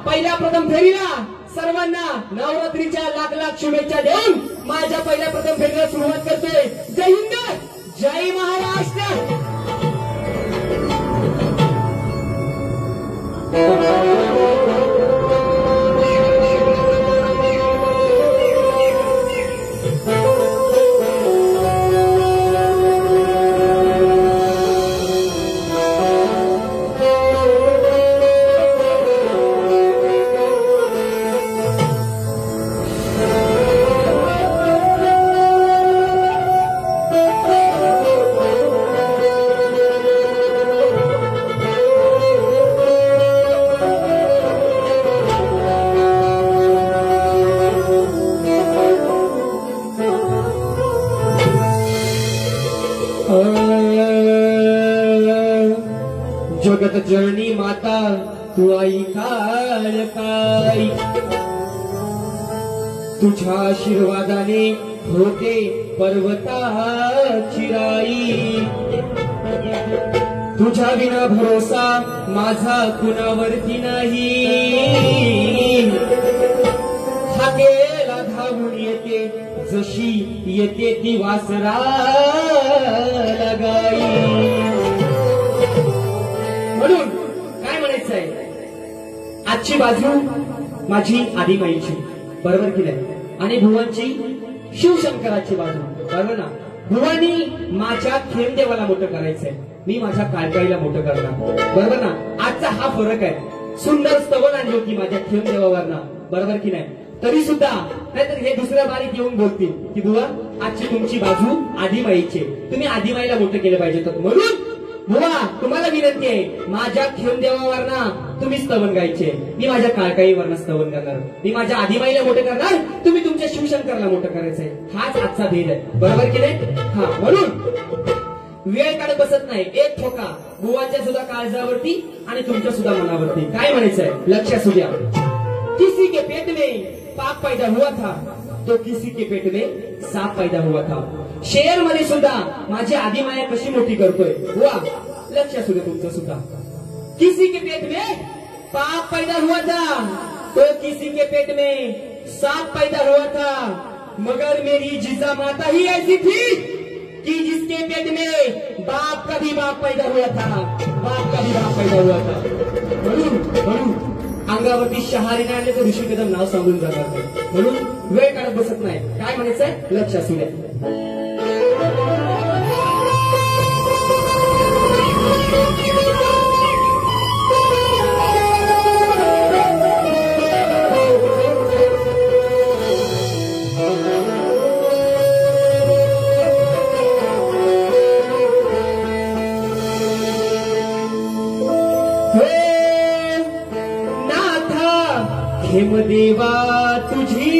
पहिल्या प्रथम फेरीला सर्वांना नवरात्रीच्या लाख लाख शुभेच्छा देऊन माझ्या पहिल्या प्रथम फेरीला सुरुवात करतोय। जय हिंद, जय महाराष्ट्र। जगत जननी माता तू आई काळकाई, तुझ्या आशीर्वादाने होते पर्वताची राई। तुझ्या विना भरोसा माझा कुणावरती नाही, हाकेला धावून येते जशी येते ती वासरा लगाई। म्हणून काय म्हणायचंय, आजची बाजू माझी आदिमाईची, बरोबर की नाही, आणि भुवांची शिवशंकराची बाजू, बरोबर ना। भुवानी माझ्या खेमदेवाला मोठं करायचंय, मी माझ्या काळकाईला मोठं करणार, बरोबर ना। आजचा हा फरक आहे। सुंदर स्तवन आणली होती माझ्या खेमदेवावरना, बरोबर की नाही, तरी सुद्धा नाहीतर हे दुसऱ्या बारीत येऊन बोलतील की बुवा आजची तुमची बाजू आदिमाईची, तुम्ही आदिमाईला मोठं केलं पाहिजे। तर म्हणून बुवा तुम्हाला विनंती आहे, माझ्या खेमदेवावरना तुम्ही स्तवन गायचे, मी माझ्या काळकाईवरना स्तवन करणार, मी माझ्या आदिमाईला मोठं करणार, तुम्ही तुमच्या शिवशंकरला मोठं करायचंय। हाच आजचा भेद आहे, बरोबर की नाही। हा, म्हणून वेळ काढत बसत नाही, एक ठोका बुवाच्या सुद्धा काळजावरती आणि तुमच्या सुद्धा मनावरती। काय म्हणायचंय लक्ष असू द्या। किसी के पेट में पाप पैदा हुआ था तो किसी के पेट में सांप पैदा हुआ था। शेर मध्ये सुद्धा माझी आदिमाया कशी मोठी करतोय हुआ, लक्ष असू दे तुमचं सुद्धा। किसी के पेट में पाप पैदा हुआ था तो किसी के पेट में सांप पैदा हुआ था, मगर मेरी जिजा माता ही ऐसी थी कि जिसके पेट में बाप का भी बाप पैदा हुआ था, बाप का भी बाप पैदा हुआ था। म्हणून अंगावरती शहारीने आणले तर ऋषी कदम नाव सांगून जातात, म्हणून वेळ काढत बसत नाही। काय म्हणायचंय लक्ष असू द्या। खेमदेवा तुझी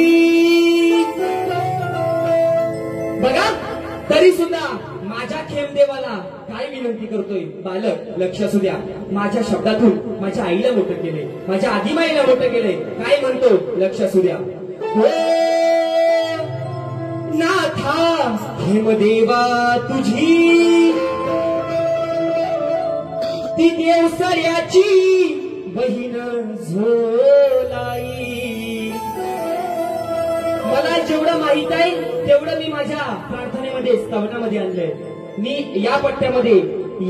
बघा, तरी सुद्धा माझ्या खेमदेवाला काय विनंती करतोय बालक, लक्ष असू द्या। माझ्या शब्दातून माझ्या आईला मोठं केले, माझ्या आदिमाईला मोठं केले। काय म्हणतो लक्ष असू द्या। नाथा खेमदेवा तुझी ती देवसऱ्याची बहीण झोलाई। मला जेवढं माहित आहे तेवढं मी माझ्या प्रार्थनेमध्ये स्तवनामध्ये आणलंय। मी या पट्ट्यामध्ये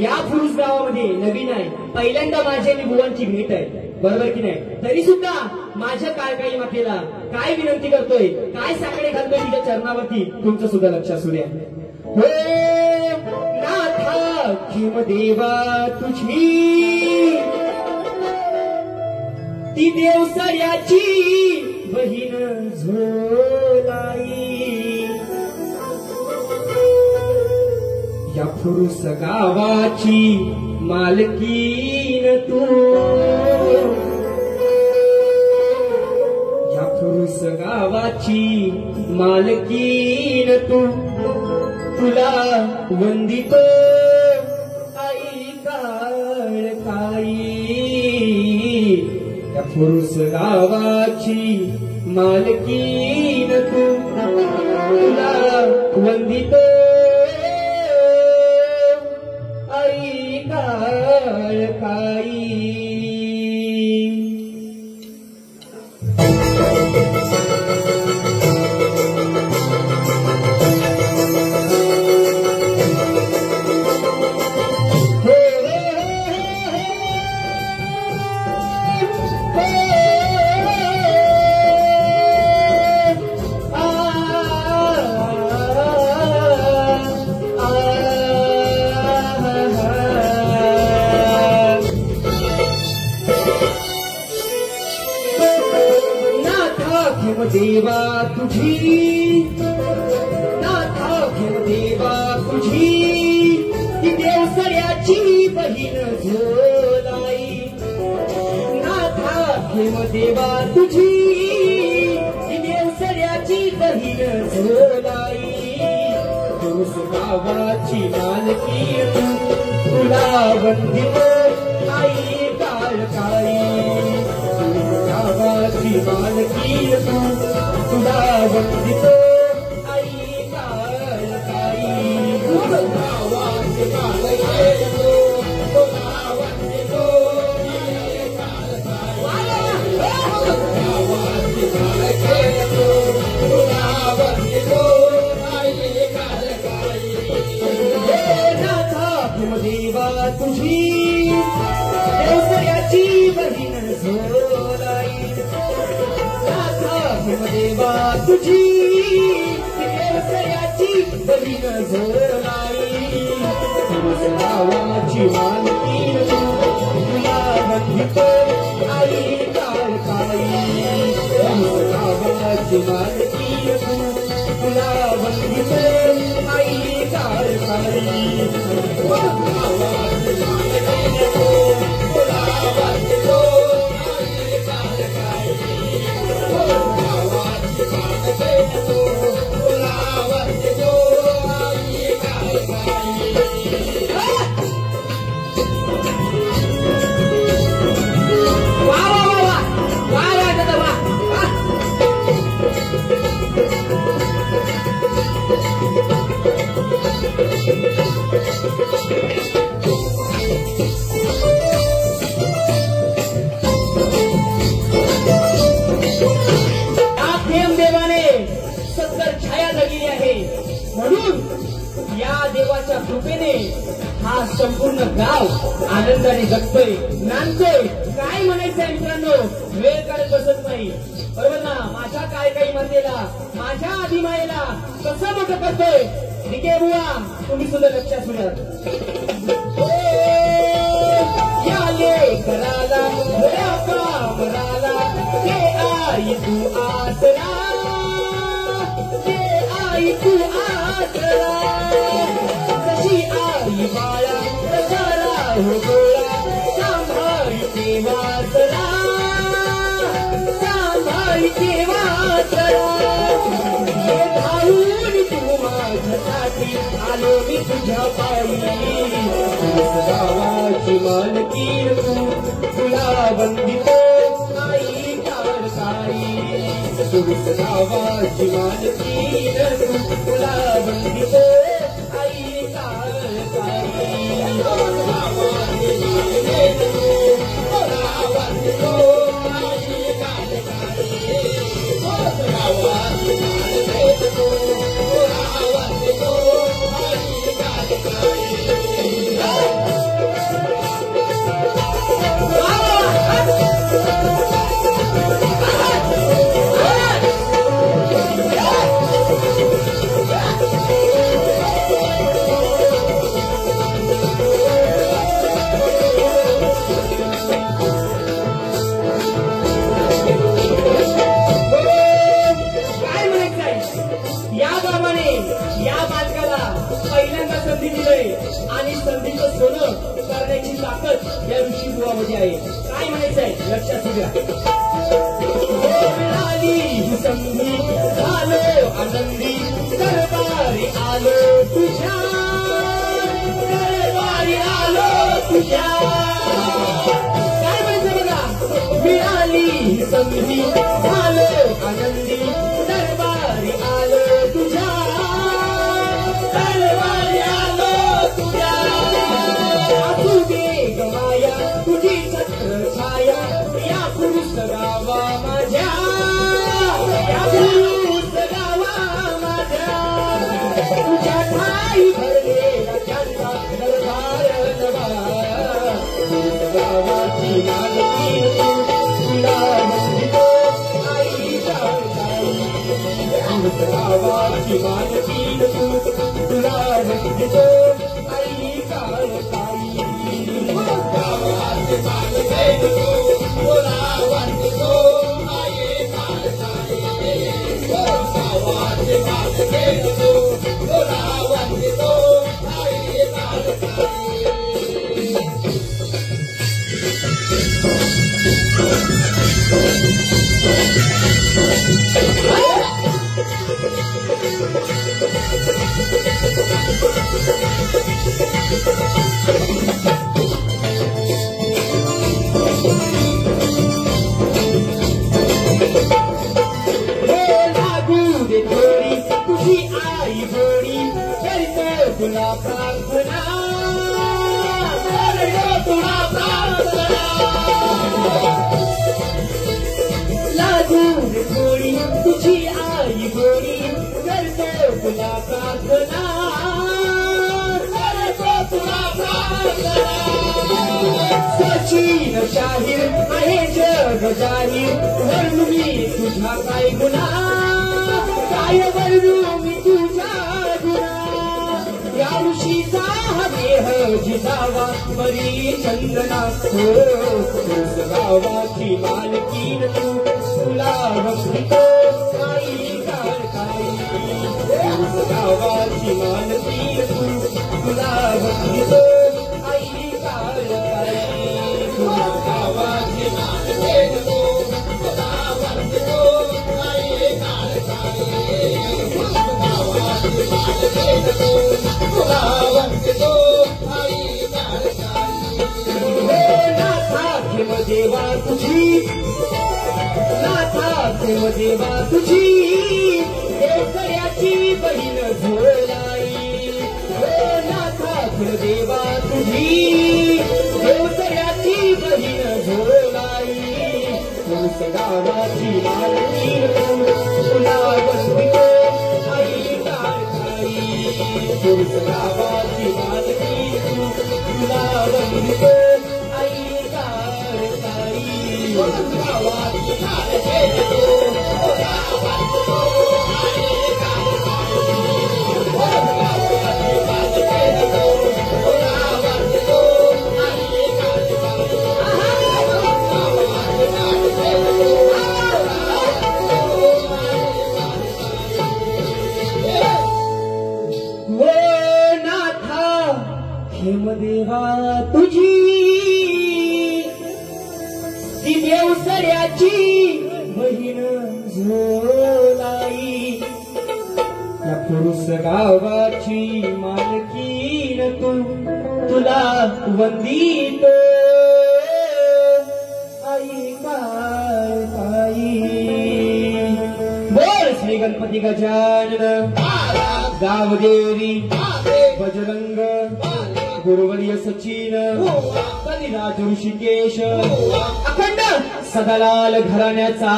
या पुरुष गावामध्ये नवीन आहे, पहिल्यांदा माझ्या मी बुवांची भेट आहे, बरोबर की नाही। तरी सुद्धा माझ्या काळकाई मातेला काय विनंती करतोय, काय साकडे घालतोय तिच्या चरणावरती, तुमचं सुद्धा लक्ष असू द्या। हो नाथा खेमदेवा तुझी ती देवसऱ्याची बहीण झोलाई। या पुरुष गावाची मालकीन तू, या पुरुष गावाची मालकीन तू, तुला वंदितो आई काळकाई। या पुरुष गावाची मालकीन तू, तुला वंदितो आई काळकाई। देवा तुझी नाथा घेव देवा तुझी ती देवसऱ्याची बहीण झोलाई नाथा घेव देवा तुझी ती देवसऱ्याची बहीण झोलाई तुस गावाची मालकी तुला वंदितो आई काळकाई गावाची मालकी तुला वंदितो आई काळकाई गावाची मालकी तुला वंदितो आई काळकाई गावाची मालकी तुला वंदितो आई काळकाई हे नाथा देवा तुझी देवसऱ्याची बहीण झोलाई देवा तुझी देवसऱ्याची बहीण झोलाई गावाची मालकी तुला वंदितो आई काळकाई गावाची मालकी तुला वंदितो आई काळकाई गावाची मालकी तुला वंदितो आई काळकाई म्हणून या देवाच्या कृपेने हा संपूर्ण गाव आनंदाने जगतोय नांदतोय. काय म्हणायचंय मित्रांनो, वेळ काढत बसत नाही बरोबर ना. माझ्या काय काही म्हणलेला माझ्या आदिमायेला कसं मोठं करतोय. ठीक आहे बुवा, तुम्ही सुद्धा लक्षात सुद्धा याले कराला कामराला हे आई तू आसरा आई तू आसरा कशी आई बाळा कशाला हो गोळा सांभाळते वासरा सांभाळते वासरा हे धावून तू माझ्यासाठी आलो मी तुझ्या पायी गावाची मालकी तुला वंदितो आई काळकाई गावाची मालकी तुला वंदितो आई काळकाई गावाची मालकी तुला वंदितो आई काळकाई गावाची मालकी तुला वंदितो आई काळकाई. पहिल्यांदा संधी दिलंय आणि संधीचं सोनं करण्याची ताकद या ऋषी गुहामध्ये आहे. काय म्हणायचंय लक्षात घ्या. मिळाली ही संधी झालो आनंदी दरबारी आलो तुझ्या दरबारी आलो तुझ्या. काय म्हणायचं बघा. मिळाली ही संधी झालो आनंदी दरबारी आलो तुझ्या तुझी छत्र छाया या पुरुष गावा माझ्या पुरुष गावा माझ्या तुझ्या ठाई भरलेला त्यांचा दरबार नवा पुरुष गावाची मालकी तुला म्हणतो आई काळकाई पुरुष गावाची मालकी तुला म्हणतो आई काळकाई गावाची मालकी तुला म्हणतो आई काळकाई गावाची मालकी तुला म्हणतो आई काळकाई तुझी आई गोडी करतो तुला प्रार्थना तुला प्रार्थना लागून गोडी तुझी आई गोडी करतो तुला प्रार्थना करतो तुला प्रार्थना सचिन शाहीर आहे जग जाहीर वर्णू मी तुझा काय गुन्हा काय वर्णू मी तुझा गुन्हा या ऋषीचा हा देह जिजावा परी चंदना तुझ गावाची मालकीन तू तुला बघतो काही काळकाई तुझ गावाची मालकीन तू तुला बघतो आई काळकाई तुझ गावाची मालकीन तू तुला बघतो आई काळकाई तुला बघतो आई काळकाई नाथा खेम देवा तुझी नाथा खेम देवा तुझी देवकऱ्याची बहीण झोलाई नाथा खेम देवा तुझी देवकऱ्याची बहीण झोलाई तुझ गावाची मालकी तुला बघतो आई काळकाई तुझ गावाची मालकी तुला बघतो आई काळकाई गावाची मालकी तुला बघतो आई काळकाई गावाची मालकी तुला बघतो आई काळकाई हेमदेवा तुझी ती देवसऱ्याची बहीण झोलाई या पुरुष गावाची मालकीन तू तुला वंदित आई काळकाई बोल श्री गणपती गजानन गावदेवी बजरंग गुरुवर्य सचिन कलिराज ऋषिकेश अखंड सदालाल घराण्याचा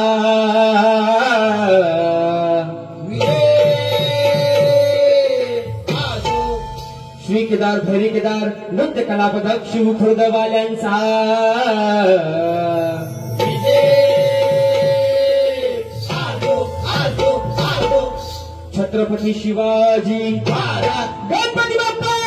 श्री केदार भैरी केदार नृत्य कला पदक शिवखुर्दवाल्यांचा छत्रपती शिवाजी गणपती बाप्पा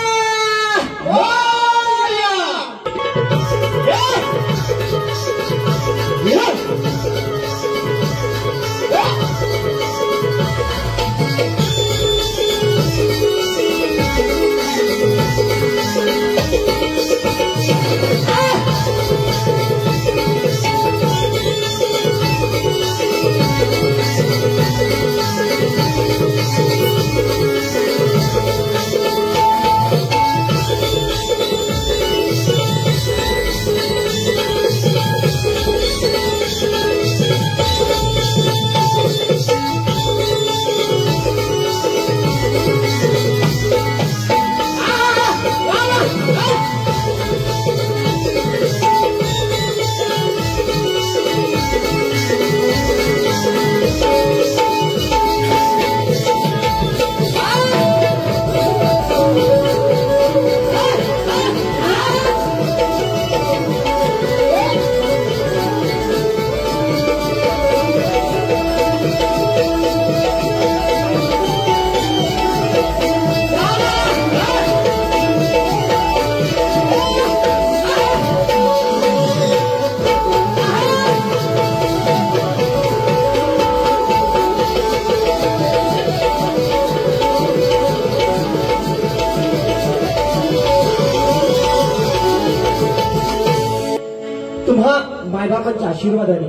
आशीर्वादाने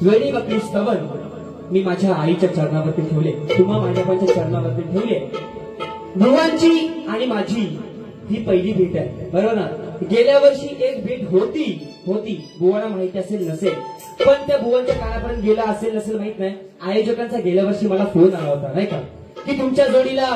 वेणी बकरी स्तवन मी माझ्या आईच्या चरणावरती ठेवले, तुम्हा माझ्या चरणावरती ठेवले. भुवांची आणि माझी ही पहिली भेट आहे, बरोबर ना. गेल्या वर्षी एक भेट होती बुवांना माहिती असेल नसेल, पण त्या बुवांच्या कानापर्यंत गेला असेल नसेल माहित नाही. आयोजकांचा गेल्या वर्षी मला फोन आला होता नाही का, की तुमच्या जोडीला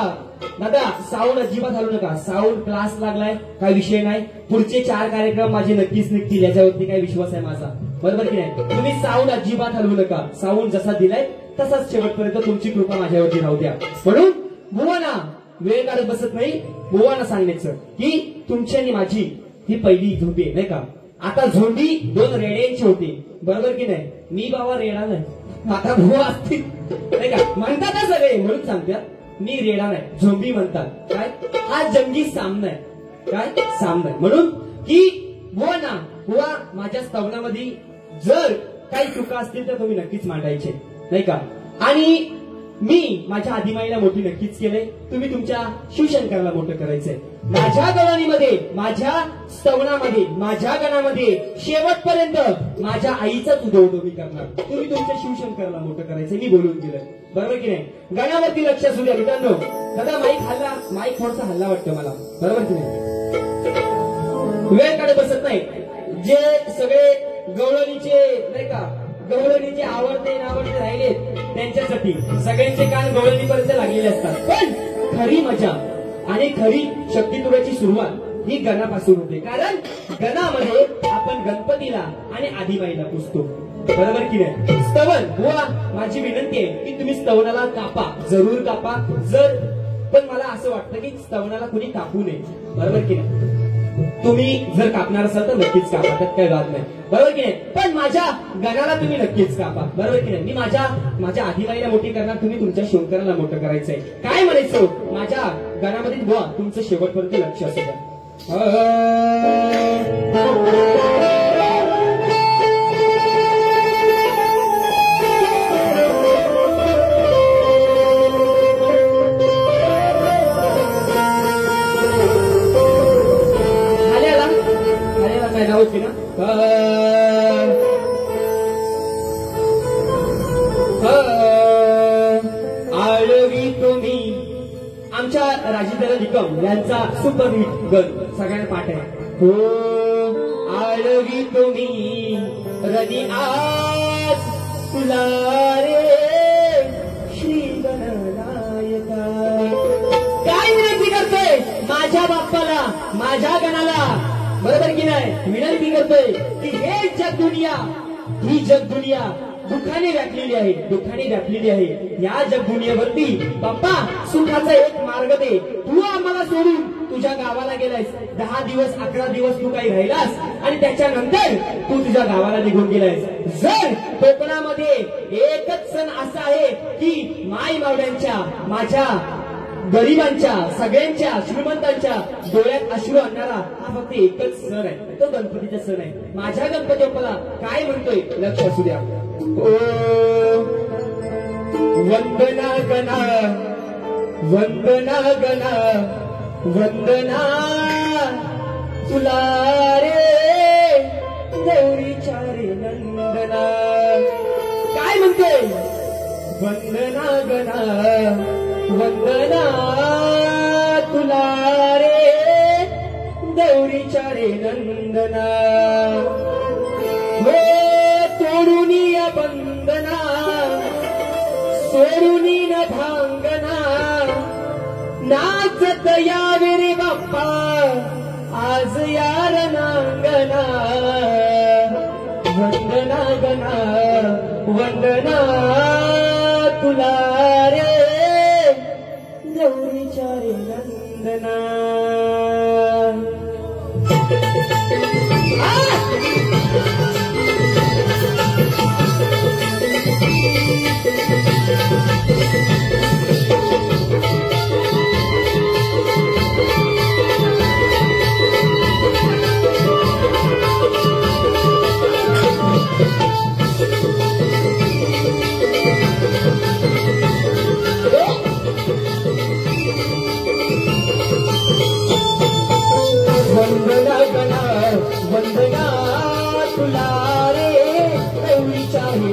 दादा साऊंड अजिबात हलू नका, साऊंड क्लास लागलाय, काय विषय नाही, पुढचे 4 कार्यक्रम माझे नक्कीच निघतील, याच्यावरती काय विश्वास आहे माझा, बरोबर की नाही. तुम्ही साऊंड अजिबात हलवू नका, साऊंड जसा दिलाय तसाच शेवटपर्यंत तुमची कृपा माझ्यावरती राहू द्या. म्हणून बुवांना वेळ काढत बसत नाही, बुवांना सांगायचं की तुमची आणि माझी ही पहिली झोंबी आहे नाही का. आता झोंबी 2 रेड्यांची होती, बरोबर की नाही. मी बाबा रेडा नाही, आता बुवा असतील नाही का, म्हणतात ना सगळे, म्हणून सांगतात मी रेडा नाही, झोंबी म्हणतात. काय हा जंगी सामना आहे, काय सामना आहे. म्हणून की बुवा माझ्या स्तवनामध्ये जर काही चुका असतील तर तुम्ही नक्कीच मांडायचे नाही का. आणि मी माझ्या आदिमाईला मोठी नक्कीच केलंय, तुम्ही तुमच्या शिवशंकराला मोठं करायचंय. माझ्या गवळणीमध्ये, माझ्या स्तवनामध्ये, माझ्या गणामध्ये शेवटपर्यंत माझ्या आईचाच उदोउदो मी करणार, तुम्ही तुमच्या शिवशंकराला मोठं करायचंय. मी बोलून गेलोय, बरोबर की नाही. गणावरती लक्ष असू द्या मित्रांनो. दादा माईक थोडासा हल्ला वाटतं मला, बरोबर की नाही. वेळ काढत बसत नाही. जे सगळे गवळणीचे नाही का, गवळणीचे आवडते नावडते राहिले त्यांच्यासाठी सगळ्यांचे कान गवळणीपर्यंत लागलेले असतात. पण खरी मजा आणि खरी शक्तितुऱ्याची सुरुवात ही गणापासून होते, कारण गणामध्ये आपण गणपतीला आणि आदिबाईला पुजतो, बरोबर की नाही. स्तवन बुवा माझी विनंती आहे की तुम्ही स्तवनाला कापा, जरूर कापा. पण मला असं वाटतं की स्तवनाला कुणी कापू नये, बरोबर की नाही. तुम्ही जर कापणार असाल तर नक्कीच कापा, त्यात काही वाद नाही, बरोबर की नाही. पण माझ्या गणाला तुम्ही नक्कीच कापा, बरोबर की नाही. मी माझ्या आदिबाईला मोठी करणार, तुम्ही तुमच्या शंकराला मोठं करायचंय. काय म्हणायचं माझ्या गणामध्ये बुवा तुमचं शेवटपर्यंत लक्ष असू द्या. होती ना आळवी तुम्ही आमच्या राजेंद्र निकम यांचा सुपरहिट गण सगळ्यांना पाठ आहे. हो आळवी तुम्ही रदी आज तुला रे श्री गणनायका. काय विनंती करतोय माझ्या बाप्पाला, माझ्या गणाला, बरोबर की नाही. विनंती करतोय की हे जगदुनिया, ही जगदुनिया दुःखाने व्यापलेली आहे, दुःखाने व्यापलेली आहे. या जगदुनियेवरती बाप्पा सुखाचा एक मार्ग दे. तू आम्हाला सोडून तुझ्या गावाला गेलायस, 10 दिवस 11 दिवस तू काही राहिलास आणि त्याच्यानंतर तू तुझ्या गावाला निघून गेलायस. जर कोकणामध्ये एकच सण असा आहे की माय मावड्यांच्या, माझ्या गरिबांच्या, सगळ्यांच्या श्रीमंतांच्या डोळ्यात अश्रू आणणारा हा फक्त एकच सण आहे, तो गणपतीचा सण आहे. माझ्या गणपती बाप्पाला काय म्हणतोय लक्ष असू द्या. ओ वंदना गणा, वंदना गणा, वंदना तुला रे गौरीच्या रे नंदना. काय म्हणतोय वंदना गणा, वंदना तुला रे गौरीच्या रे नंदना. हो तोडूनी बंदना, सोडूनी न भांगना, नाचत यावे रे बाप्पा आज यार नांगना. वंदना गणा, वंदना तुला रे गौरीच्या रे नंदना.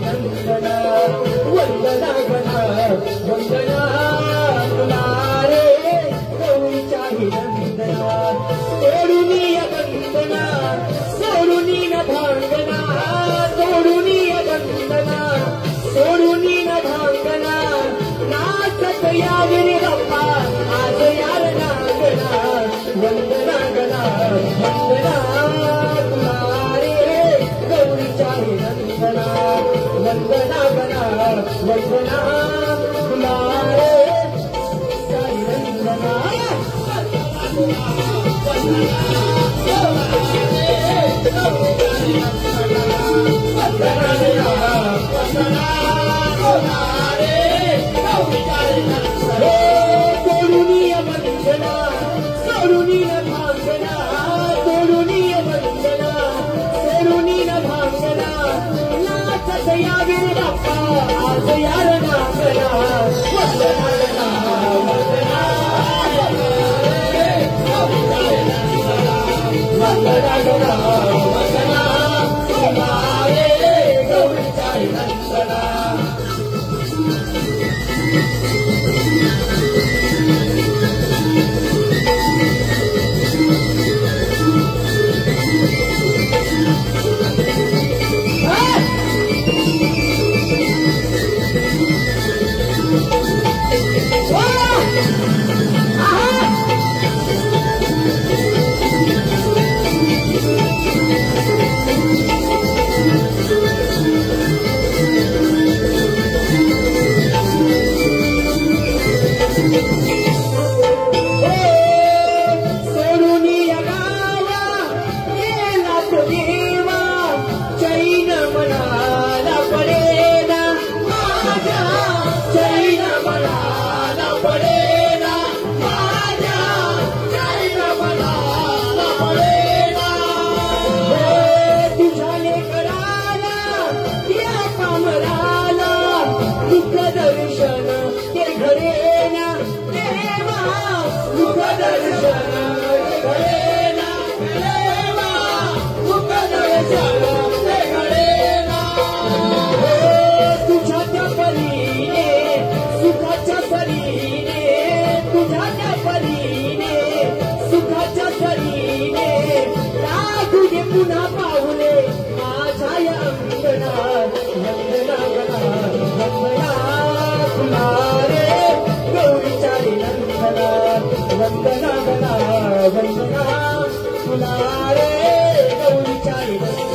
नंदना वंदना गणा वंदना तुला रे गौरीच्या नंदना सोडूनिया वंदना सोडूनी न भांगना सोडूनी वंदना सोडूनी न भांगना नाचत यावे रे बाप्पा आज यार नागना वंदना गणा वंदना तुला रे गौरीच्या नंदना वंदना गणा वंदना तुला रे नंदना सोडूनिया वंदना सोडूनी न भांगना सोडूनिया वंदना सोडूनी न भांगना नाचत यावे रे बाप्पा आज यार नागना वंदना गणा वंदना वंदना गणा वंदना तुला रे गौरीच्या नंदना पुन्हा पाऊले माझ्या अंगणा वंदना गणा वंदना तुला रे गौरीच्या नंदना वंदना गणा वंदना तुला रे गौरीच्या नंदना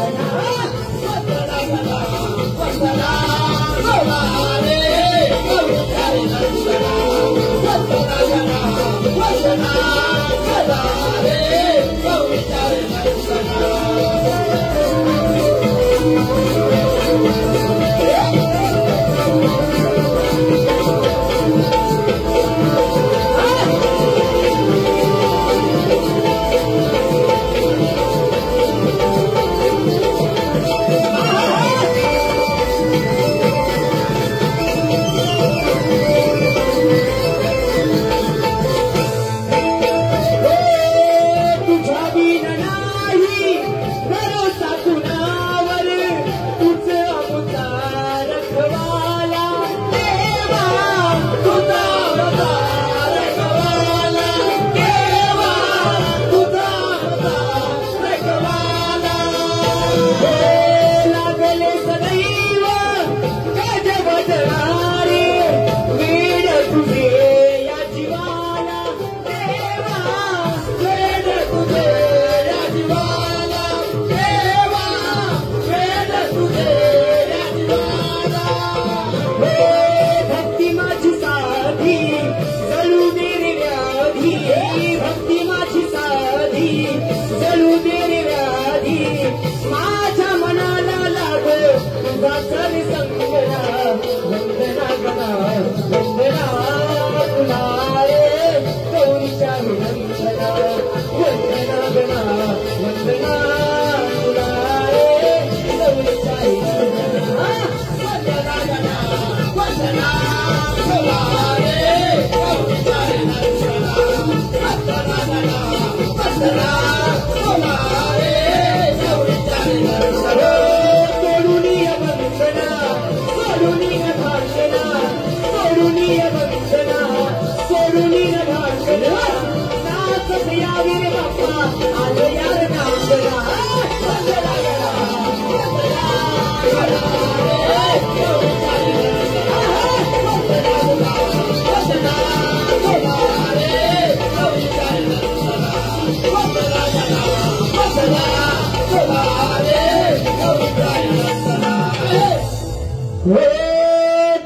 वंदना गणा वंदना तुला रे गौरीच्या नंदना वंदना गणा वंदना तुला रे गौरीच्या नंदना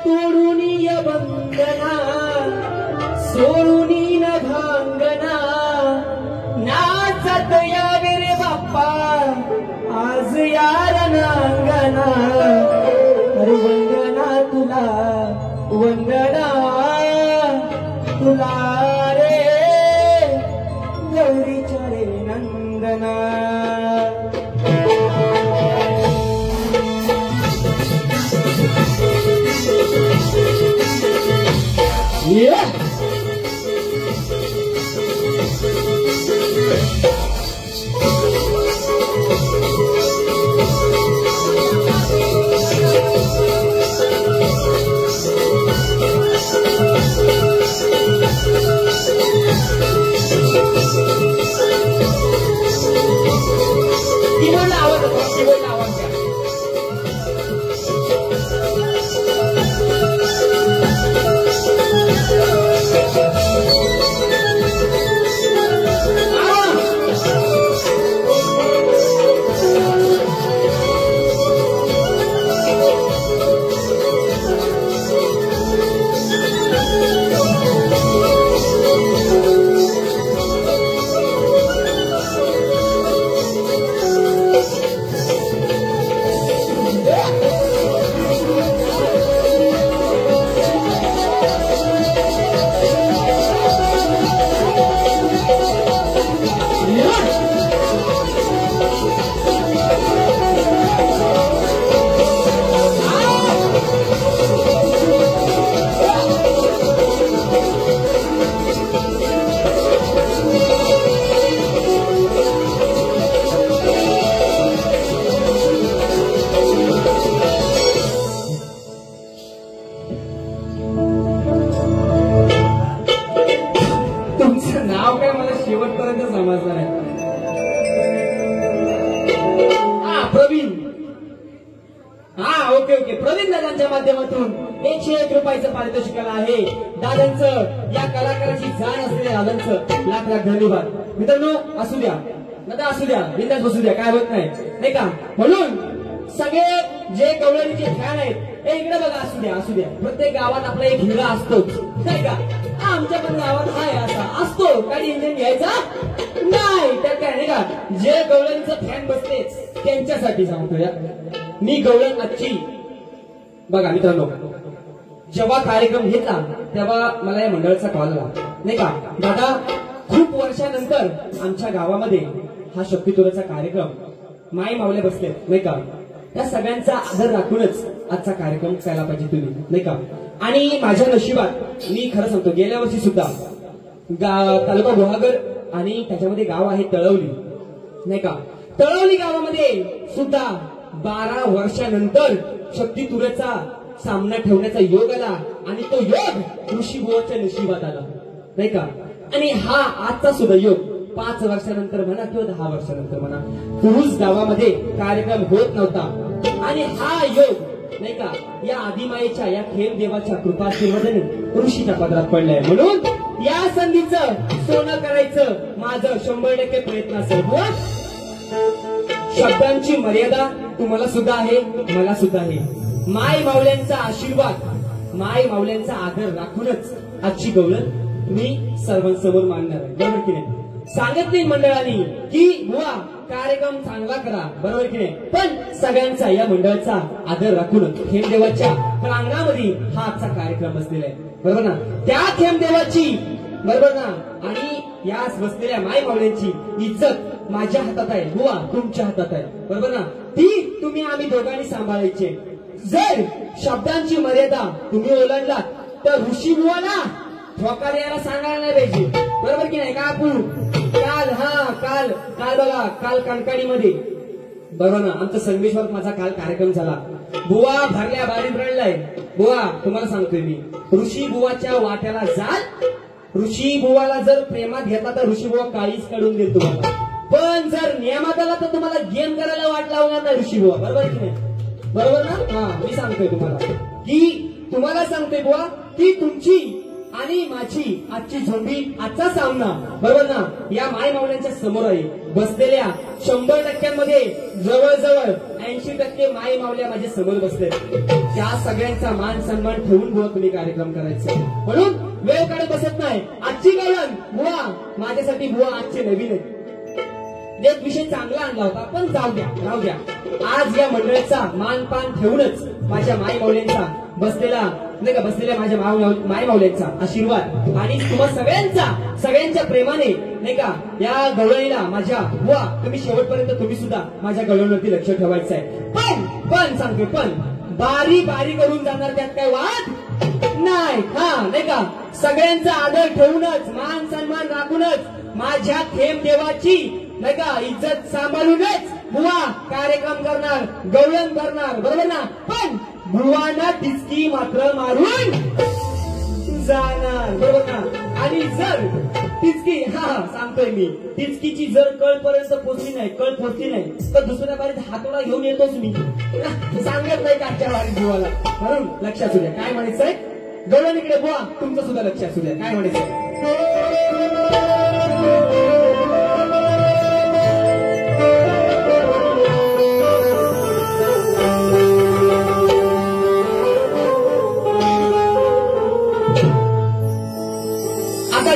तोडूनी बंधना सोडूनी न भांगना नाचत यावे रे बाप्पा आज यार नांगना अरे वंदना तुला वंदना तुला रे गौरीच्या रे नंदना Yeah. शेवटपर्यंत समजणार आहे. प्रवीण. Okay okay. प्रवीण दादांच्या माध्यमातून 101 रुपयाचं पारितोषिकाला आहे. दादांचं या कलाकाराची जाण असलेल्या दादांचं लाख लाख धन्यवाद. मित्रांनो असू द्या दादा, असू द्या, बिंदास बसू द्या, काय होत नाही का. म्हणून सगळे जे गवळणीचे फॅन आहेत हे इकडे बघा. असू द्या. प्रत्येक गावात आपला एक हिरा असतोच नाही का. आमच्या पण गावात आहे असा असतो. काही इंजन घ्यायचा नाही त्यात काय नाही का. जे गवळणीचं फॅन बसतेच त्यांच्यासाठी सांगतो या मी. गवळण आजची बघा मित्रांनो, जेव्हा कार्यक्रम घेतला तेव्हा मला या मंडळाचा कॉल आला नाही का. दादा खूप वर्षानंतर आमच्या गावामध्ये हा शक्तितुराचा कार्यक्रम माई मावले बसले नाही का. त्या सगळ्यांचा आदर राखूनच आजचा कार्यक्रम करायला पाहिजे तुम्ही नाही का. आणि माझ्या नशिबात मी खरं सांगतो गेल्या वर्षी सुद्धा तालुका गुहागर आणि त्याच्यामध्ये गाव आहे तळवली नाही का. तळवली गावामध्ये सुद्धा 12 वर्षानंतर शक्तितुराचा सामना ठेवण्याचा योग आला आणि तो योग ऋषीबुवाच्या नशिबात आला नाही का. आणि हा आजचा सुद्धा योग 5 वर्षानंतर म्हणा किंवा 10 वर्षानंतर म्हणा पुरुष गावामध्ये कार्यक्रम होत नव्हता. आणि हा योग नाही का या आदिमायेच्या या खेमदेवाच्या कृपाशीर्वादाने ऋषीच्या पदरात पडलाय. म्हणून या संधीचं सोनं करायचं माझं 100% प्रयत्न असेल. शब्दांची मर्यादा तुम्हाला सुद्धा आहे, मला सुद्धा आहे. माय मावल्यांचा आशीर्वाद, माय मावल्यांचा आदर राखूनच आजची गवळण मी सर्वांसमोर मांडणार आहे. बरोबर की नाही. सांगत नाही मंडळाने की बुवा कार्यक्रम चांगला करा, बरोबर की नाही. पण सगळ्यांचा या मंडळाचा आदर राखूनच खेमदेवाच्या प्रांगणामध्ये हा आजचा कार्यक्रम बसलेला आहे. बरोबर ना. त्या खेमदेवाची बरोबर ना आणि यास बसलेल्या माय मावल्यांची इज्जत माझ्या हातात आहे बुवा, तुमच्या हातात आहे. बरोबर ना. ती तुम्ही आम्ही दोघांनी सांभाळायचे. जर शब्दांची मर्यादा तुम्ही ओलांडलात तर ऋषी बुवाला ठोका द्यायला सांगायला नाही पाहिजे. बरोबर की नाही. काकू काल बघा काल कणकाडीमध्ये बरोबर ना आमचा संगमेश्वरात माझा काल कार्यक्रम झाला. बुवा भरल्या बारीत रडलाय. बुवा तुम्हाला सांगतोय मी ऋषी बुवाच्या वाट्याला जाल ऋषी बुवाला जर प्रेमात घेतला तर ऋषी बुवा काळीच काढून देईल तुम्हाला, पण जर नियमात आला तर तुम्हाला गेम करायला वाट लावणार नाही ऋषी बुवा. बरोबर की नाही? बरोबर ना? हा, मी सांगतोय तुम्हाला सांगतोय बुवा की तुमची आणि माझी आजची झोंबी, आजचा सामना बरोबर ना या माय मावल्यांच्या समोर आहे. बसलेल्या 100% जवळजवळ 80% माय मावल्या माझ्या समोर बसले. त्या सगळ्यांचा मान सन्मान ठेवून बुवा तुम्ही कार्यक्रम करायचा, म्हणून वेळ काढत बसत नाही. आजची गवळण बुवा माझ्यासाठी बुवा आजचे नवीन आहे. एक विषय चांगला आणला होता, पण जाऊ द्या राहू द्या. आज या मंडळाचा मानपान ठेवूनच माझ्या माय मावल्यांचा बसलेल्या माझ्या माय मावल्यांचा आशीर्वाद आणि तुम्हा सगळ्यांच्या प्रेमाने नाही का या गवळणीला माझ्या बुवा तुम्ही शेवटपर्यंत तुम्ही सुद्धा माझ्या गवळणीवरती लक्ष ठेवायचं आहे. पण सांगते, पण बारी करून जाणार त्यात काय वाद नाही. हा नाही का, सगळ्यांचा आदर ठेवूनच मान सन्मान राखूनच माझ्या थेंब देवाची नाही का इज्जत सांभाळूनच बुवा कार्यक्रम करणार, गवळण करणार. बरोबर ना? पण बुवांना टिचकी मात्र मारून जाणार. बरोबर ना? आणि जर टिचकी सांगतोय मी, टिचकीची जर कळपर्यंत पोचली नाही तर दुसऱ्या बारीत हातोडा घेऊन येतोच मी. सांगत नाही काच्या बारीत बुवाला. म्हणून लक्ष असू द्या काय म्हणायचंय. गवळणीकडे बुवा तुमचं सुद्धा लक्ष असू द्या काय म्हणायचंय.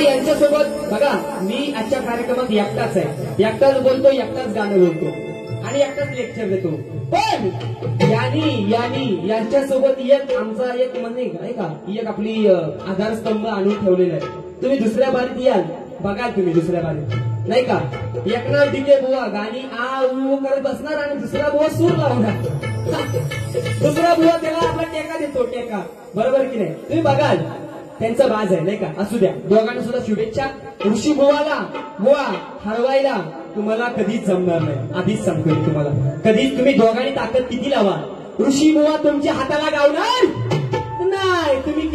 यांच्यासोबत बघा मी आजच्या कार्यक्रमात एकटाच आहे, एकटाच बोलतो, एकटाच गाणं बोलतो आणि एकटाच लेक्चर देतो. पण यांच्यासोबत आमचा एक म्हणणे आहे का, एक आपली आधारस्तंभ आणून ठेवलेला आहे. तुम्ही दुसऱ्या बारीत याल बघा, तुम्ही दुसऱ्या बारीत नाही का एकनाथ डिके बुवा गाणी आ उ करत बसणार आणि दुसरा बुवा सूर लावणार. दुसरा बुवा त्याला आपला टेका देतो, टेका. बरोबर की नाही? तुम्ही बघाल त्यांचा बाज आहे नाही का. असू द्या, दोघांना सुद्धा शुभेच्छा. ऋषी बुवा हरवायला तुम्हाला कधीच जमणार नाही, आधीच सांगतो मी तुम्हाला. कधीच तुम्ही दोघांनी ताकद किती लावा, ऋषी बुवा तुमच्या हाताला गावणार नाही. तुम्ही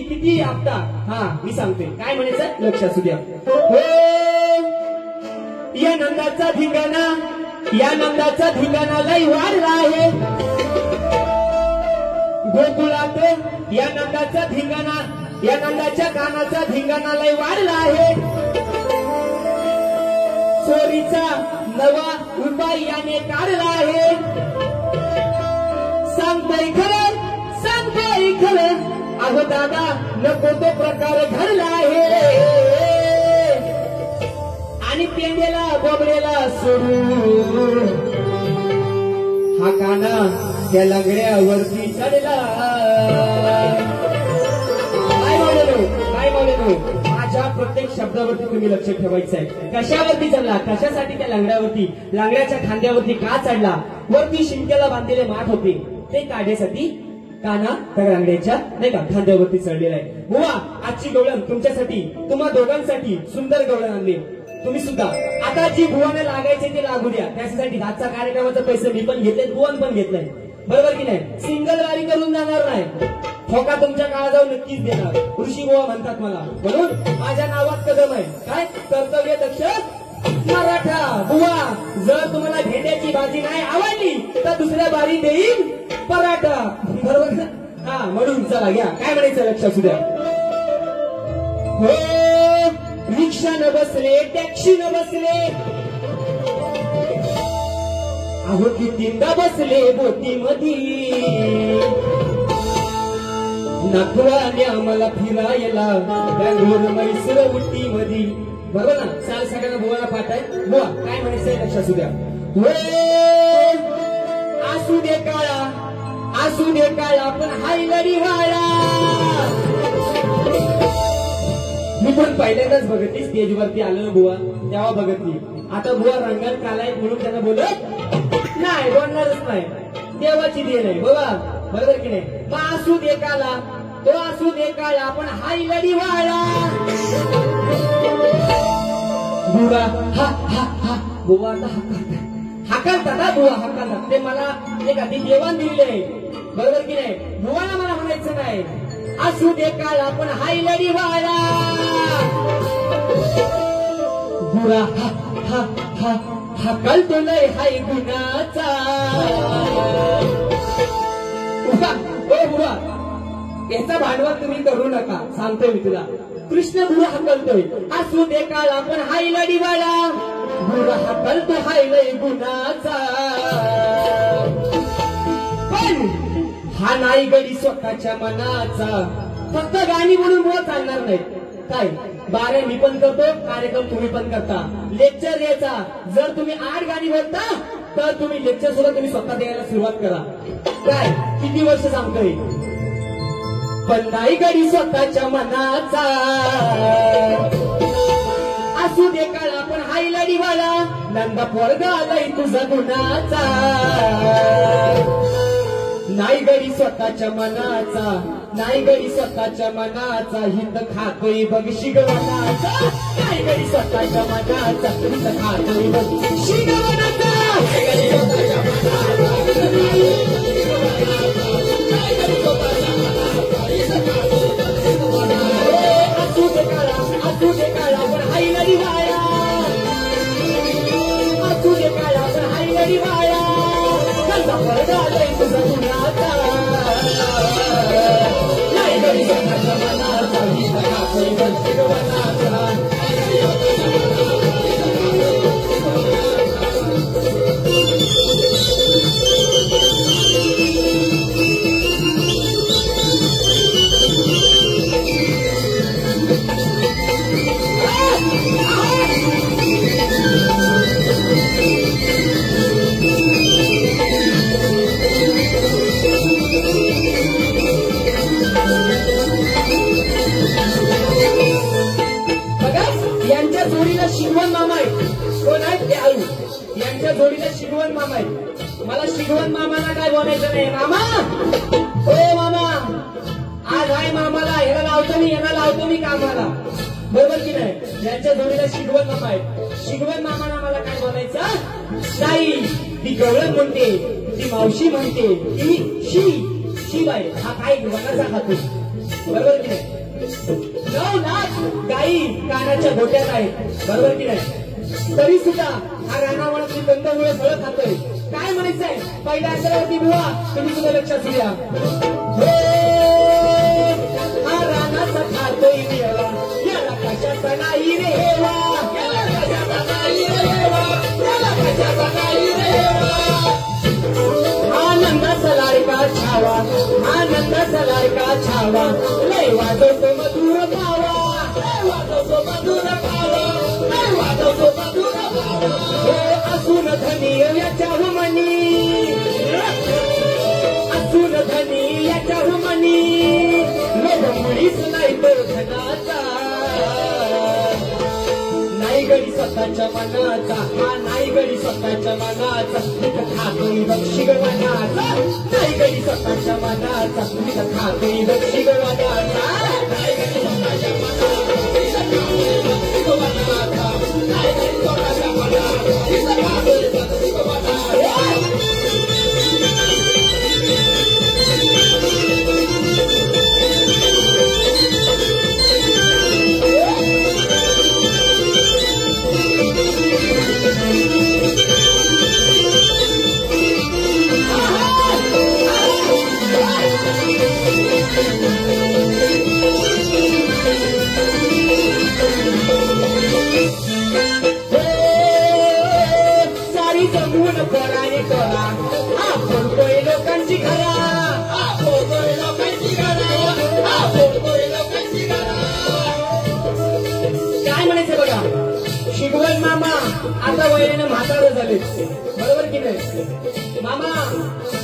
किती आपता. हा मी सांगते काय म्हणायचं, लक्ष असू द्या. या नंदाचा धिंगाणा लय वाढला आहे गोकुळात. या नंदाच्या कानाचा धिंगाणा लय वाढला आहे. चोरीचा नवा उपाय याने काढला आहे. सांगतोय खरं अगं दादा नको तो प्रकार घडला आहे. आणि पेंडेला बोबडेला सोडून हा काना त्या लंगड्यावरती चढला. काय बोललो माझ्या प्रत्येक शब्दावरती तुम्ही लक्ष ठेवायचं आहे. कशावरती चढला, कशासाठी त्या लांगड्याच्या खांद्यावरती का चढला. वरती शिंक्याला बांधलेले माठ होते ते काढण्यासाठी काना त्या लांगड्याच्या नाही का खांद्यावरती चढलेला आहे. बुवा आजची गवळण तुमच्यासाठी, तुम्हा दोघांसाठी सुंदर गवळण आणली. तुम्ही सुद्धा आता जी बुवाने लागायचे ते लागू द्या. त्याच्यासाठी आजचा कार्यक्रमाचे पैसे मी पण घेतले, बुवान पण घेतलंय. बरोबर की नाही? सिंगल वारी करून जाणार नाही, ठोका तुमच्या काळाजवळ नक्कीच देणार. ऋषी बुवा म्हणतात मला, म्हणून माझ्या नावात कदम आहे काय, कर्तव्य दक्ष मराठा. बुवा जर तुम्हाला भेंड्याची भाजी नाही आवडली तर दुसऱ्या बारी देईल पराठा. बरोबर ना? हा म्हणून चला घ्या काय म्हणायचं, लक्ष असू द्या. हो रिक्षा न बसले, टॅक्सी न बसले, अहो कितींदा बसले बोटी मधी. नागपुराने आम्हाला फिरायला बँगलोर मैसूर उटी मधी. बरोबर ना? चाल सगळ्यांना बुवाला पाठ आहे. बुवा काय म्हणायचंय, लक्ष असू द्या. असू दे काळा पण हाय लढी वाळा. मी पण पहिल्यांदाच बघितली स्टेजवरती आलं बुवा, तेव्हा बघितली. आता बुवा रंगात कालाय म्हणून त्यांना बोलत नाही, बोलणारच नाही. देवाची देण आहे बाबा. बरोबर की नाही? मग असू दे काला, तो असू दे काळा पण हाय लढी वाळा. बुवा बुवा हाकलतात बुवा हाकलतात. ते मला एक आधी देवान दिलेले आहे. बरोबर की नाही? बुवाला मला म्हणायचं नाही. असू दे काळा पण हाय लढीवाळा बुरा हा हा हा हा कळतो लय हाय गुणाचा ओ बुरा याचा भांडवल तुम्ही करू नका सांगतोय मी तुला कृष्ण बुरा हकलतोय असू दे काळा पण हाय लढीवाळा बुरा हकलतो हाय लय गुणाचा पण हा नाही गडी स्वतःच्या मनाचा फक्त गाणी म्हणून बुवा चालणार नाही काय बारे मी पण करतो कार्यक्रम तुम्ही पण करता लेक्चर द्यायचा जर तुम्ही 8 गाणी बोलता तर तुम्ही लेक्चर सुद्धा तुम्ही स्वतः द्यायला सुरुवात करा काय किती वर्ष सांगतोय पण नाही गडी स्वतःच्या मनाचा असू दे काळा पण हाय लढीवाळा नंदा पोरगा आलाय तुझा गुणाचा नाही गडी स्वतःच्या मनाचा नाही गडी स्वतःच्या मनाचा हिंद खातोय बघ शिगवणाचा नाही गडी स्वतःच्या मनाचा हिंद खातोय बघ शिगवणाचा असू दे काळा पण हाय लढीवाळा असू दे काळा पण हाय लढीवाळा नंदा पोरगा आलाय तुझा गुणाचा शिगवण मामा आहे कोण आहे ते आळू यांच्या जोडीला शिगवण मामा आहे मला शिगवण मामाला काय बोलायचं नाही मामा हो मामा आज आहे मामाला याला लावतो मी कामाला बरोबर की नाही यांच्या जोडीला शिगवण मामा आहे शिगवण मामाला मला काय बोलायचं ताई ती गवळण म्हणते ती मावशी म्हणते ती शी बाई हा काय वनाचा खातो बरोबर की नाही 9 लाख गाई कानाच्या गोट्यात आहेत बरोबर की नाही तरी सुद्धा हा रानावळ मी कंदमुळे फळं खातोय काय म्हणायचंय पहिल्या अक्षरावरती बुवा तुम्ही सुद्धा लक्षात घ्या हा रानाचा खातोय देवा याला कशाचा नाही रेवा आनंदाचा लाडका छावा लय वाजवतो मधुर पावा हो असून धनी याच्या मनी लोभ मुळीच नाही तो धनाचा नाही गडी स्वतःच्या मनाचा हा नाही गडी स्वतःच्या मनाचा तिथं खातोय बघ शिगवणाचा नाही गडी स्वतःच्या मनाचा तिथं खातोय बघ शिगवणाचा नाही गडी स्वतःच्या मनाचा नाही गडी स्वतःच्या मनाचा तिथं खातोय बघ शिगवणाचा सारी जमून पोराने करा हा फोडतोय लोकांची घरा काय म्हणायचं बघा शिगवण मामा आता वयाने म्हातारं झाले बरोबर की नाही मामा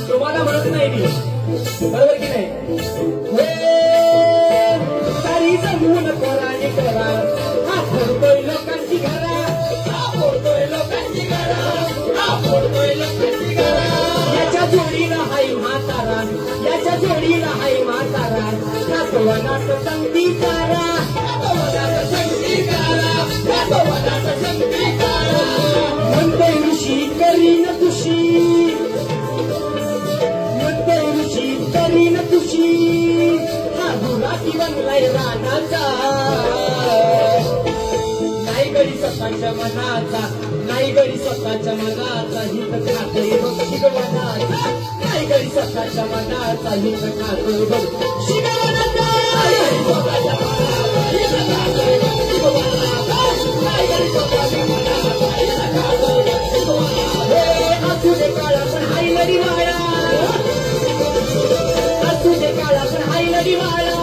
तुम्हाला म्हणत नाही मी बरोबर की नाही सारी जमून पोराने करा हा फोडतोय लोकांची घरा याच्या जोडीला हाय म्हातारा नातवनात संगीतारा म्हणते ऋषी करीन तुशी हा गुरा बनलाय रानाचा नाही गडी स्वतःच्या मनाचा नाही गडी स्वतःच्या मनाचा हित खातोय बघ शिगवणाचा नाही गडी स्वतःच्या मनाचा हित खातोय बघ शिगवणाचा असू दे काळा पण हाय लढी वाळा असू दे काळा पण हाय लढी वाळा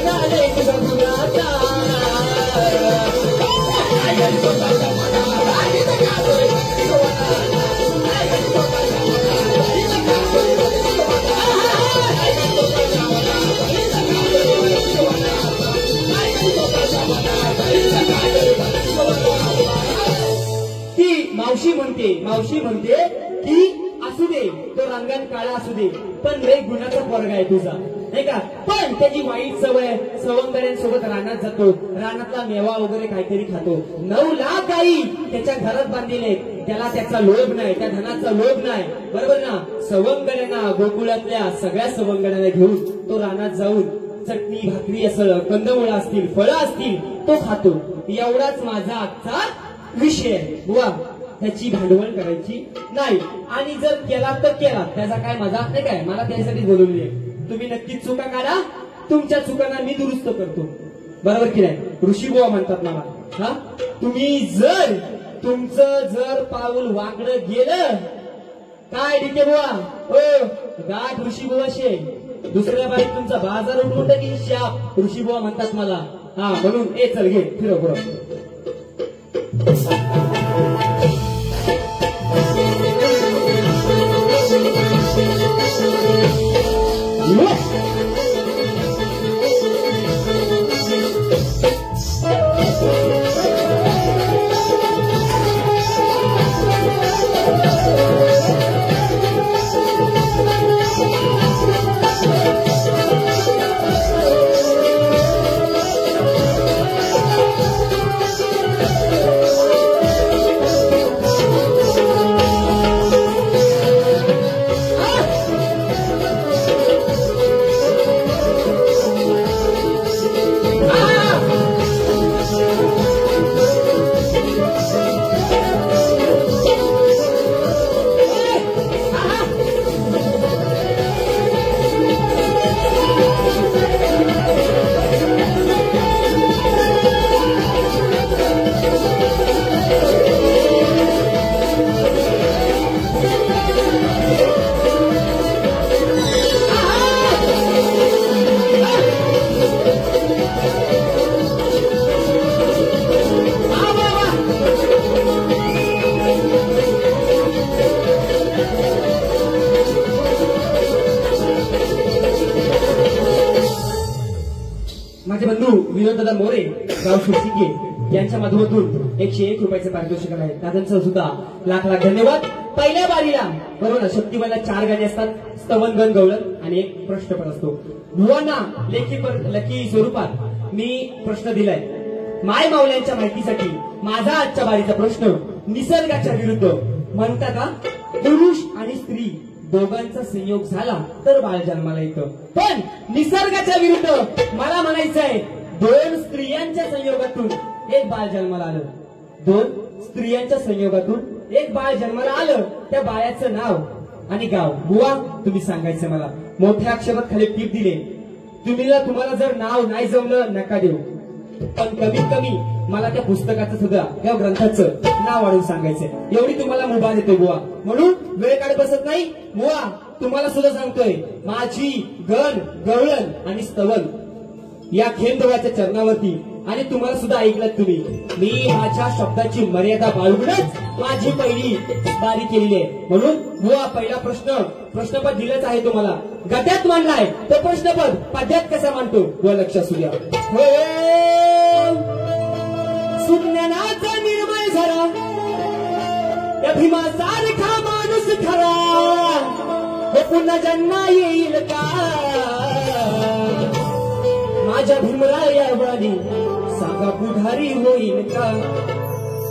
झालंय तुझा मुलाचा ती मावशी म्हणते की असू दे तो रंगात काळा असू दे पण लय गुणाचा पोरगा आहे तुझा नाही का पण त्याची वाईट सवय सवंगड्यांसोबत रानात जातो रानातला मेवा वगैरे काहीतरी खातो 9 लाख गाई त्याच्या घरात बांधलेले त्याला त्याचा लोभ नाही त्या धनाचा लोभ नाही बरोबर ना सवंगड्यांना गोकुळातल्या सगळ्या सवंगड्यांना घेऊन तो रानात जाऊन चटणी भाकरी असं कंदमुळं असतील फळं असतील तो खातो एवढाच माझा आजचा विषय आहे बुवा त्याची भांडवल करायची नाही आणि जर केला तर केला त्याचा काय मजाक नाही काय मला त्यासाठी बोलवली आहे तुम्ही नक्कीच चुका काढा तुमच्या चुकांना मी दुरुस्त करतो बरोबर की नाही ऋषी बुवा म्हणतात मला हा तुम्ही जर तुमचं जर पाऊल वाकडं गेलं काय डिके बुवा हो गाठ ऋषी बुवाशे दुसऱ्या बाईक तुमचा बाजार उठवून टाकी शाप ऋषी बुवा म्हणतात मला हा म्हणून ए चल घे फिरव पुढं माझे बंधू विनोददादा मोरे गाव शिरसिंगे यांच्या माध्यमातून 101 रुपयाचे पारितोषिक आहे दादांचं सुद्धा लाख लाख धन्यवाद पहिल्या बारीला बरोबर शक्तिबाईला 4 गाणी असतात स्तवन गण गवळण आणि एक प्रश्न पण असतो भुवांना लेखी स्वरूपात मी प्रश्न दिलाय माय माऊल्यांच्या माहितीसाठी माझा आजच्या बारीचा प्रश्न निसर्गाच्या विरुद्ध म्हणता का पुरुष आणि स्त्री दोघांचा संयोग झाला तर बाळ जन्माला येतं पण निसर्गाच्या विरुद्ध मला म्हणायचंय 2 स्त्रियांच्या संयोगातून एक बाळ जन्माला आलं 2 स्त्रियांच्या संयोगातून एक बाळ जन्माला आलं त्या बाळाचं नाव आणि गाव बुवा तुम्ही सांगायचं मला मोठ्या अक्षरात खाली टीप दिले तुम्हाला जर नाव नाही जमलं नका देऊ पण कमीत कमी मला त्या पुस्तकाचं सुद्धा त्या ग्रंथाचं नाव वाढवून सांगायचंय एवढी तुम्हाला मुभा देतोय बुवा म्हणून वेळ काढत बसत नाही बुवा तुम्हाला सुद्धा सांगतोय माझी गण गवळण आणि स्तवन या खेमदेवाच्या चरणावरती आणि तुम्हाला सुद्धा ऐकलं तुम्ही मी माझ्या शब्दाची मर्यादा बाळगूनच माझी पहिली बारी केलेली आहे म्हणून बुवा पहिला प्रश्नपद दिलंच आहे तुम्हाला गद्यात मांडलाय तो प्रश्नपद पद्यात कसा मांडतो बुवा लक्ष असू द्या सुज्ञानाचा निर्मळ झरा या भीमासारखा माणूस खरा हो पुन्हा जन्म येईल का माझ्या भीमराया वाणी सांगा पुढारी होईल का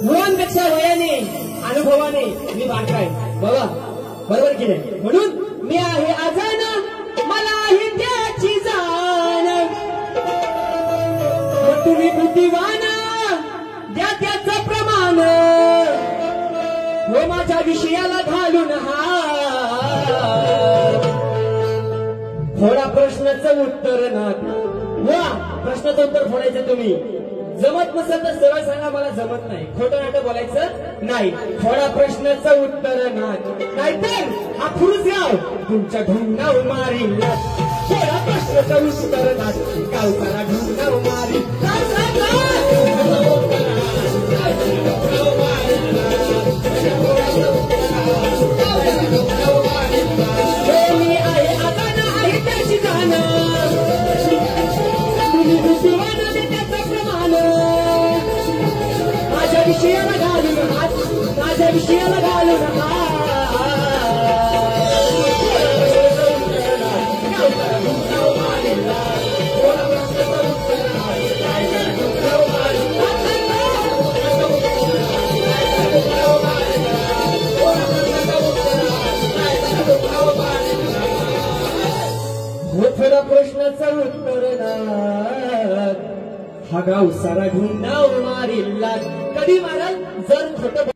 भुवांपेक्षा वयाने अनुभवाने मी बारकाय बाबा बरोबर की नाही म्हणून मी आहे अजाण मला आहे त्याची जाण विषयाला घालून थोडा प्रश्नाचं उत्तर ना वा प्रश्नाचं उत्तर फोडायचं तुम्ही जमत नसेल तर सरळ सांगा मला जमत नाही खोटं नाटक बोलायचं नाही थोडा प्रश्नाचं उत्तर नाहीतर हा फुरुसगाव तुमच्या ढोंगाव मारील थोडा प्रश्नाचं उत्तर नाही गावकारा ढोंगाव मारील मी आहे आता नाही त्याची जाणं तुम्ही बुद्धिवान त्याचं प्रमाण माझ्या विषयाला घालून माझ्या विषयाला घालून थोडा प्रश्नाचं उत्तर हा गाव सारा ढुंडाव मारील कधी माराल जर खोटं